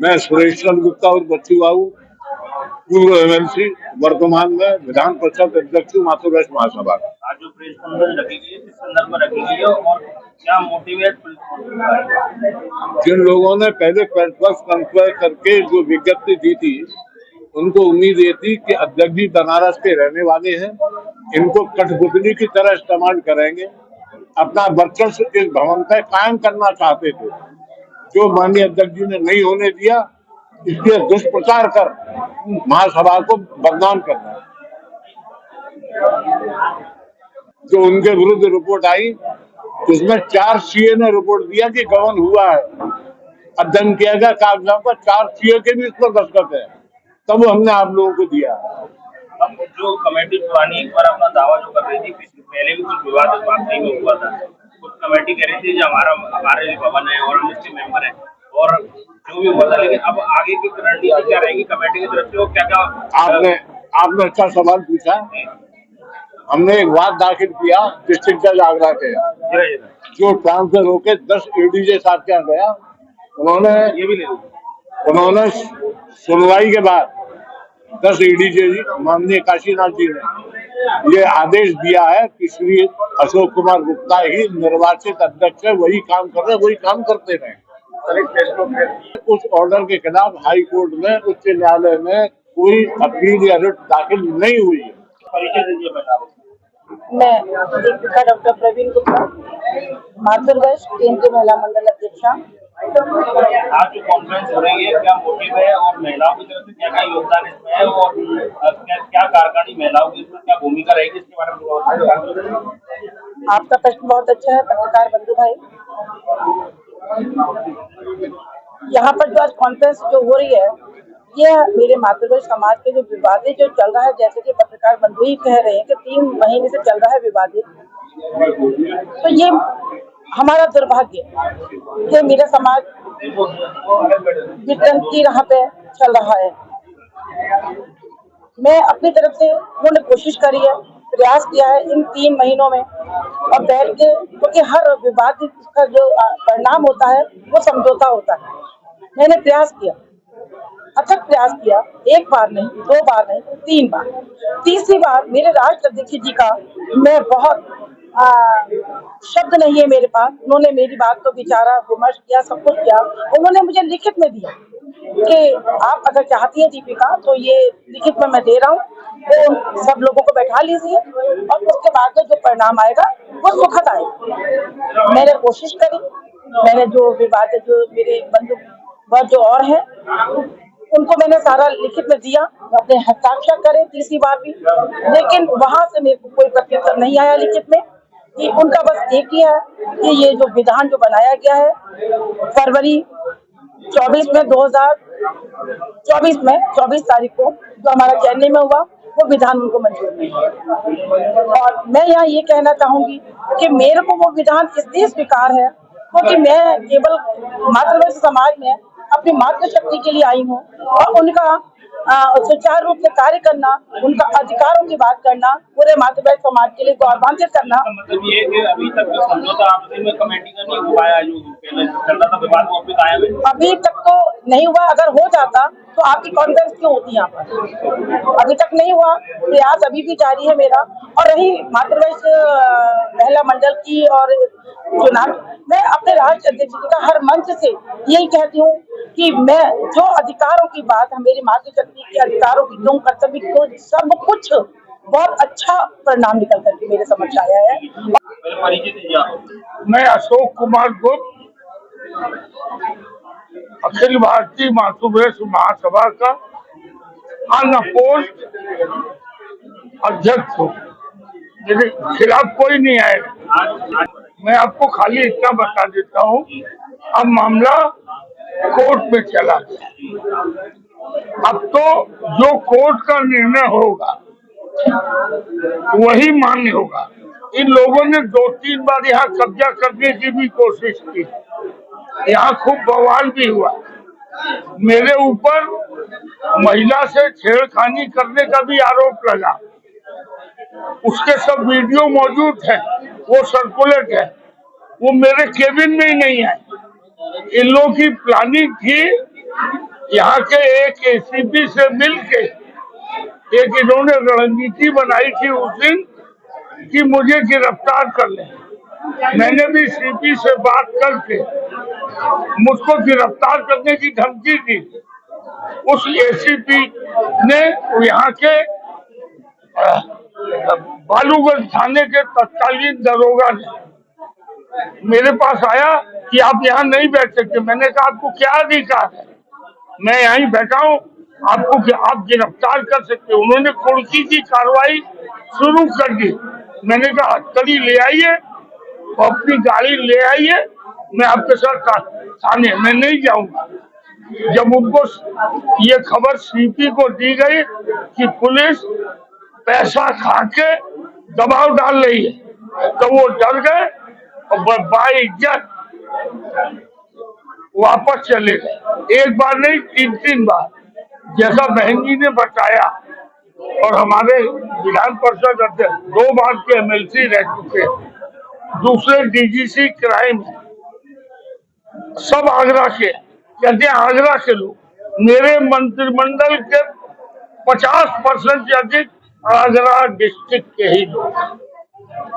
मैं सुरेश चंद्र गुप्ता और बच्चू बाबू, पूर्व एमएलसी, वर्तमान में विधान परिषद अध्यक्ष माथुर महासभा। आज जो प्रेस कॉन्फ्रेंस रखी गई है, किस संदर्भ में रखी गई है और क्या मोटिव है? जिन लोगों ने पहले प्रेस कॉन्फ्रेंस करके जो विज्ञप्ति दी थी, उनको उम्मीद ये थी कि अध्यक्ष जी बनारस के रहने वाले हैं, इनको कठपुतली की तरह इस्तेमाल करेंगे, अपना वर्चस्व इस भवन पर कायम करना चाहते थे, जो माननीय अध्यक्ष जी ने नहीं होने दिया। इसलिए दुष्प्रचार कर महासभा को बदनाम करना। जो उनके विरुद्ध रिपोर्ट आई, उसमें 4 सीए ने रिपोर्ट दिया कि गबन हुआ है, अध्ययन किया गया कागजात पर, 4 सीए के भी इस पर दस्तखत है, तब हमने आप लोगों को दिया। अब जो कमेटी पुरानी एक बार अपना दावा जो कर रही थी, पहले भी कुछ विवाद इस बात में हुआ था, कुछ कमेटी कह रही थी जो हमारे भवन है और हम इसके मेंबर हैं और जो भी हुआ था, लेकिन अब आगे की रणनीति क्या रहेगी कमेटी की तरफ से? वो क्या आपने अच्छा सवाल पूछा। हमने एक वाद दाखिल किया डिस्ट्रिक्ट जज आगरा के, जो ट्रांसफर होके 10 एडीजे साथ क्या गया, उन्होंने सुनवाई के बाद 10 एडीजे माननीय काशीनाथ जी ने ये आदेश दिया है कि श्री अशोक कुमार गुप्ता ही निर्वाचित अध्यक्ष है, वही काम कर रहे, वही काम करते रहे। उस ऑर्डर के खिलाफ हाई कोर्ट में, उच्च न्यायालय में कोई अपील या रिट दाखिल नहीं हुई है। मैं दीपिका डॉक्टर प्रवीण गुप्ता, माथुरगढ़ केंद्रीय महिला मंडल अध्यक्षा। आज जो कॉन्फ्रेंस हो रही है, क्या मोटिव है और महिलाओं की तरफ से क्या क्या योगदान इसमें है और क्या कार्यकारिणी महिलाओं की इसमें क्या भूमिका रहेगी, इसके बारे में? आपका प्रश्न बहुत अच्छा है पत्रकार बंधु भाई। यहाँ पर जो आज कॉन्फ्रेंस जो हो रही है, ये मेरे मातृभूमि समाज के जो विवादित जो चल रहा है, जैसे कि पत्रकार बंधु ही कह रहे हैं कि 3 महीने से चल रहा है विवादित, तो ये हमारा दुर्भाग्य कि मेरा समाज वितरण की राह पे चल रहा है। मैं अपनी तरफ से पूर्ण कोशिश करी है, प्रयास किया है इन 3 महीनों में, और बैठ के, क्योंकि हर विवाद का जो परिणाम होता है वो समझौता होता है। मैंने प्रयास किया, अथक प्रयास किया, 1 बार नहीं, 2 बार नहीं, 3 बार, तीसरी बार मेरे राष्ट्र अध्यक्ष जी का मैं बहुत शब्द नहीं है मेरे पास, उन्होंने मेरी बात को विचारा, विमर्श किया, सब कुछ किया। उन्होंने मुझे लिखित में दिया कि आप अगर चाहती हैं दीपिका तो ये लिखित में मैं दे रहा हूँ, तो सब लोगों को बैठा लीजिए और उसके बाद जो परिणाम आएगा वो सुखद आएगा। मैंने कोशिश करी, मैंने जो विवाद जो मेरे बंधु वर्ग जो और हैं उनको मैंने सारा लिखित में दिया, अपने हस्ताक्षर करे तीसरी बार भी, लेकिन वहां से मेरे को कोई प्रत्युत्तर नहीं आया लिखित में। कि उनका बस एक ही है कि ये जो विधान जो बनाया गया है फरवरी 24 में 2024 में 24 तारीख को जो हमारा चेन्नई में हुआ, वो विधान उनको मंजूर नहीं है। और मैं यहाँ ये कहना चाहूंगी कि मेरे को वो विधान इसलिए स्वीकार है क्योंकि मैं केवल मातृभूमि समाज में अपनी मातृशक्ति के लिए आई हूँ और उनका सुचारू रूप से कार्य करना, उनका अधिकारों की बात करना, पूरे मातृभूमि समाज के लिए गौरवान्वित करना। मतलब ये कि अभी तक समझौता आपसे में कमेटी का नहीं हुआ है, जो पहले चल रहा था विवाद वापस आया है, अभी तक तो नहीं हुआ। अगर हो जाता तो आपकी कॉन्फ्रेंस क्यों होती यहाँ पर? अभी तक नहीं हुआ, प्रयास अभी भी जारी है मेरा। और रही मातृभूमि महिला मंडल की और चुनाव, मैं अपने राष्ट्र अध्यक्ष जी का हर मंच से यही कहती हूँ कि मैं जो अधिकारों की बात, मेरी मातृशक्ति के अधिकारों की, क्यों कर्तव्य क्यों, सब कुछ बहुत अच्छा परिणाम निकल करके मेरे समझ आया है। मैं अशोक कुमार गुप्त, अखिल भारतीय मातृभूमि महासभा का अनअपोज्ड अध्यक्ष हूँ। मेरे खिलाफ कोई नहीं आएगा। मैं आपको खाली इतना बता देता हूँ, अब मामला कोर्ट में चला। अब तो जो कोर्ट का निर्णय होगा वही मान्य होगा। इन लोगों ने 2-3 बार यहाँ कब्जा करने की भी कोशिश की, यहाँ खूब बवाल भी हुआ। मेरे ऊपर महिला से छेड़खानी करने का भी आरोप लगा, उसके सब वीडियो मौजूद है, वो सर्कुलेट है, वो मेरे केबिन में ही नहीं है। इन लोगों की प्लानिंग थी यहाँ के एक एसीपी से मिलके एक इन्होंने रणनीति बनाई थी उस दिन कि मुझे गिरफ्तार कर ले। मैंने भी सीपी से बात करके मुझको गिरफ्तार करने की धमकी दी। उस एसीपी ने यहाँ के बालूगंज थाने के तत्कालीन दरोगा ने मेरे पास आया कि आप यहाँ नहीं बैठ सकते। मैंने कहा आपको क्या अधिकार है, मैं यहीं बैठा हूँ, आपको आप गिरफ्तार कर सकते। उन्होंने कुर्की की कार्रवाई शुरू कर दी। मैंने कहा हथकड़ी ले आइए, अपनी गाड़ी ले आइए, मैं आपके साथ थाने में नहीं जाऊंगा। जब उनको ये खबर सीपी को दी गई कि पुलिस पैसा खा के दबाव डाल रही है, तो वो डर गए और बाइज्जत वापस चले गए। एक बार नहीं, 3 बार, जैसा बहन जी ने बताया। और हमारे विधान परिषद अध्यक्ष 2 बार के एमएलसी रह चुके, दूसरे डीजीसी क्राइम, सब आगरा के, कहते हैं आगरा के लोग। मेरे मंत्रिमंडल के 50% से अधिक आगरा डिस्ट्रिक्ट के ही लोग।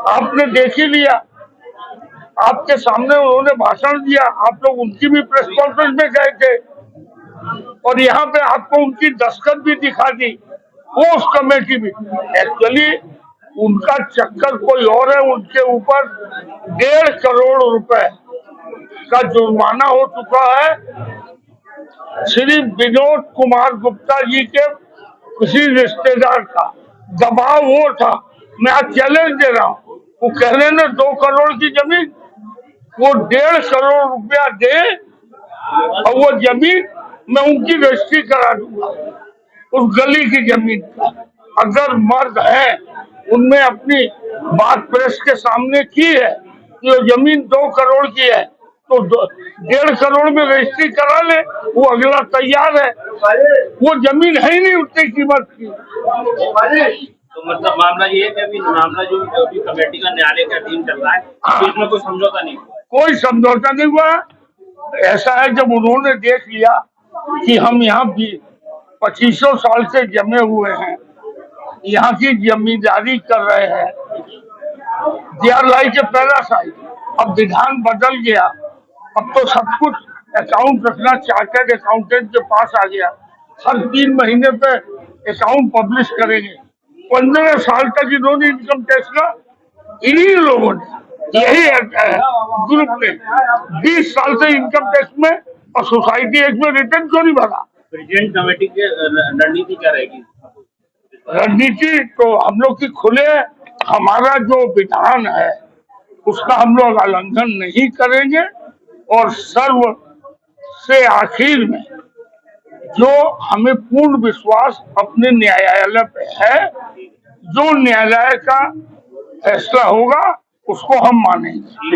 आपने देख ही लिया, आपके सामने उन्होंने भाषण दिया, आप लोग उनकी भी प्रेस कॉन्फ्रेंस में गए थे और यहाँ पे आपको उनकी दस्तखत भी दिखा दी, वो उस कमेटी भी। एक्चुअली उनका चक्कर कोई और है। उनके ऊपर 1.5 करोड़ रुपए का जुर्माना हो चुका है। श्री विनोद कुमार गुप्ता जी के किसी रिश्तेदार का दबाव वो था। मैं आज चैलेंज दे रहा हूँ, वो कह रहे हैं 2 करोड़ की जमीन, वो 1.5 करोड़ रुपया दे और वो जमीन मैं उनकी रजिस्ट्री करा दूंगा, उस गली की जमीन का। अगर मर्द है, उनमें अपनी बात प्रेस के सामने की है कि वो जमीन 2 करोड़ की है, तो 1.5 करोड़ में रजिस्ट्री करा ले, वो अगला तैयार है। वो जमीन है ही नहीं उतनी कीमत की। तो मतलब मामला ये है कि अभी मामला जो अभी कमेटी का न्यायालय का अधीन चल रहा है, तो इसमें कोई समझौता नहीं हुआ। कोई समझौता नहीं हुआ। ऐसा है, जब उन्होंने देख लिया कि हम यहाँ भी 2500 साल से जमे हुए हैं, यहाँ की जमींदारी कर रहे हैं, they are like a parasite. अब विधान बदल गया, अब तो सब कुछ अकाउंट रखना चार्टर्ड अकाउंटेंट के पास आ गया। हर 3 महीने पे अकाउंट पब्लिश करेंगे। 15 साल तक इन्होंने इनकम टैक्स का, इन्हीं लोगों ने, यही ग्रुप ने 20 साल से इनकम टैक्स में और सोसाइटी एक्ट में रिटर्न क्यों नहीं भरा। प्रेसिडेंट कमेटी की रणनीति क्या रहेगी? रणनीति तो हम लोग की खुले, हमारा जो विधान है उसका हम लोग उल्लंघन नहीं करेंगे। और सर्व से आखिर में जो हमें पूर्ण विश्वास अपने न्यायालय पे है, जो न्यायालय का फैसला होगा उसको हम मानेंगे।